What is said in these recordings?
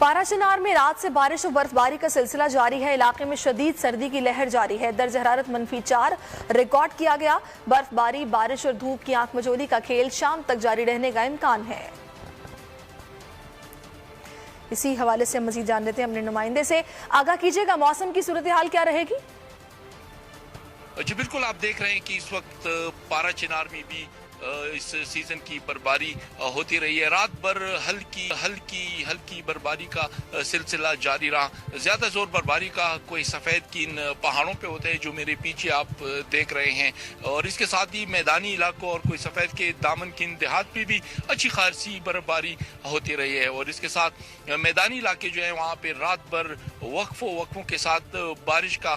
पाराचीनार में रात से बारिश और बर्फबारी का सिलसिला जारी है। इलाके में शदीद सर्दी की लहर जारी है। दर्ज हरारत -4 रिकॉर्ड किया गया। बर्फबारी, बारिश और धूप की आंख मचोली का खेल शाम तक जारी रहने का इम्कान है। इसी हवाले से मजीद जान लेते हैं अपने नुमाइंदे से। आगाह कीजिएगा, मौसम की सूरत हाल क्या रहेगी? जी बिल्कुल, आप देख रहे हैं कि इस वक्त पाराचीनार में भी इस सीजन की बर्फबारी होती रही है। रात भर हल्की बर्फबारी का सिलसिला जारी रहा। ज्यादा जोर बर्फबारी का कोई सफेद की इन पहाड़ों पे होते हैं जो मेरे पीछे आप देख रहे हैं, और इसके साथ ही मैदानी इलाकों और कोई सफेद के दामन की देहात पे भी अच्छी खासी बर्फबारी होती रही है। और इसके साथ मैदानी इलाके जो है वहाँ पे रात भर वक्फों के साथ बारिश का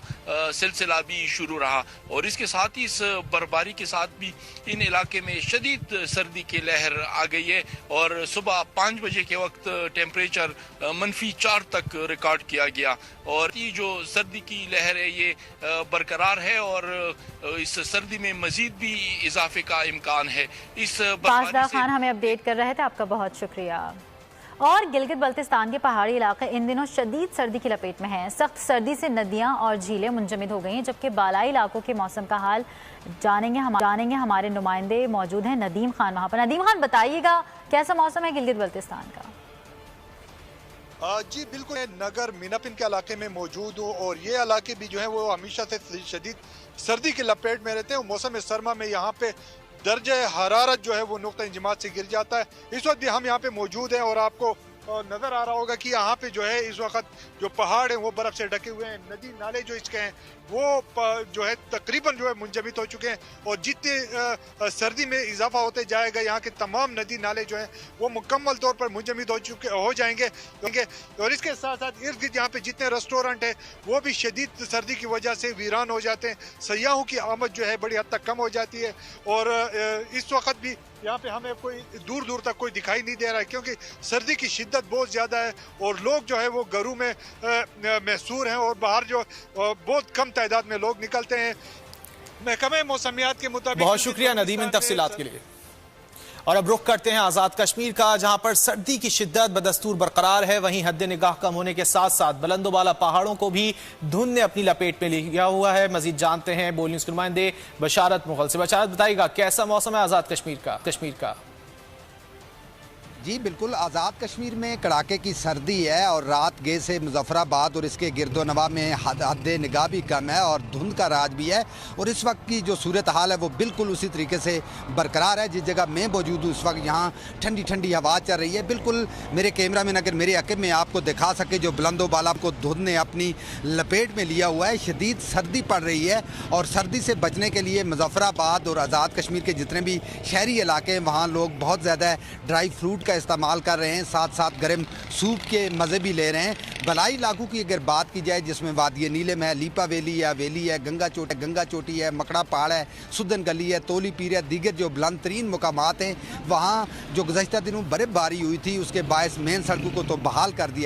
सिलसिला भी शुरू रहा। और इसके साथ ही इस बर्फबारी के साथ भी इन इलाके में शदीद सर्दी की लहर आ गई है। और सुबह 5 बजे के वक्त टेम्परेचर -4 तक रिकॉर्ड किया गया। और ये जो सर्दी की लहर है ये बरकरार है और इस सर्दी में मजीद भी इजाफे का इम्कान है। इस बाज़दार खान हमें अपडेट कर रहे थे, आपका बहुत शुक्रिया। और गिलगित बल्तिस्तान के पहाड़ी इलाके इन दिनों शदीद सर्दी की लपेट में हैं। सख्त सर्दी से नदियां और झीलें मुंजमद हो गई हैं, जबकि बालाई इलाकों के मौसम का हाल जानेंगे हमारे नुमाइंदे मौजूद हैं नदीम खान वहाँ पर। नदीम खान, बताइएगा कैसा मौसम है गिलगित बल्तिस्तान का? जी बिल्कुल, नगर मीनापिन के इलाके में मौजूद हूँ और ये इलाके भी जो है वो हमेशा से शदीद सर्दी की लपेट में रहते हैं। मौसम सरमा में यहाँ पे दर्जे हरारत जो है वो नुक्ता इंजमात से गिर जाता है। इस वक्त भी हम यहाँ पे मौजूद हैं और आपको नजर आ रहा होगा कि यहाँ पे जो है इस वक्त जो पहाड़ हैं वो बर्फ से ढके हुए हैं। नदी नाले जो इसके हैं वो जो है तकरीबन जो है मुंजमद हो चुके हैं और जितने सर्दी में इजाफा होते जाएगा यहाँ के तमाम नदी नाले जो हैं वो मुकम्मल तौर पर मुंजमद हो जाएंगे। और इसके साथ साथ इर्द गिर्द यहाँ पे जितने रेस्टोरेंट हैं वो भी शदीद सर्दी की वजह से वीरान हो जाते हैं। सयाहों की आमद जो है बड़ी हद तक कम हो जाती है और इस वक्त भी यहाँ पे हमें कोई दूर तक कोई दिखाई नहीं दे रहा है क्योंकि सर्दी की शिद्दत बहुत ज़्यादा है और लोग जो है वो घरों में महसूर हैं और बाहर जो बहुत कम तादाद में लोग निकलते हैं। महकमे मौसमियात के मुताबिक। बहुत शुक्रिया नदीम इन तफसीलात के लिए। और अब रुख करते हैं आज़ाद कश्मीर का, जहां पर सर्दी की शिद्दत बदस्तूर बरकरार है। वहीं हद निगाह कम होने के साथ साथ बुलंदोबाला पहाड़ों को भी धुंध ने अपनी लपेट में लिया हुआ है। मजीद जानते हैं बोल न्यूज़ के नुमाइंदे बशारत मुगल से। बशारत, बताइएगा कैसा मौसम है आज़ाद कश्मीर का? जी बिल्कुल, आज़ाद कश्मीर में कड़ाके की सर्दी है और रात गए से मुजफ्फराबाद और इसके गिरदोनवा में हद निगाह भी कम है और धुंध का राज भी है। और इस वक्त की जो सूरत हाल है वो बिल्कुल उसी तरीके से बरकरार है। जिस जगह मैं मौजूद हूँ इस वक्त यहाँ ठंडी ठंडी हवा चल रही है। बिल्कुल मेरे कैमरा मैन अगर मेरे अकब में आपको दिखा सके, जो बुलंदोबाला को धुंध ने अपनी लपेट में लिया हुआ है। शदीद सर्दी पड़ रही है और सर्दी से बचने के लिए मुजफ्फराबाद और आज़ाद कश्मीर के जितने भी शहरी इलाके हैं वहाँ लोग बहुत ज़्यादा ड्राई फ्रूट इस्तेमाल कर रहे हैं, साथ साथ गर्म सूप के मज़े भी ले रहे हैं। बलाई इलाकों की अगर बात की जाए जिसमें वादी नीलम है, लीपा वैली है, गंगा चोटी है, मकड़ा पहाड़ है, सुदन गली है, तोली पीर है, दीगर जो बुलंद तरीन मुकामात हैं वहाँ जो गुज़श्ता दिनों बर्फबारी हुई थी उसके बायस मेन सड़कों को तो बहाल कर दिया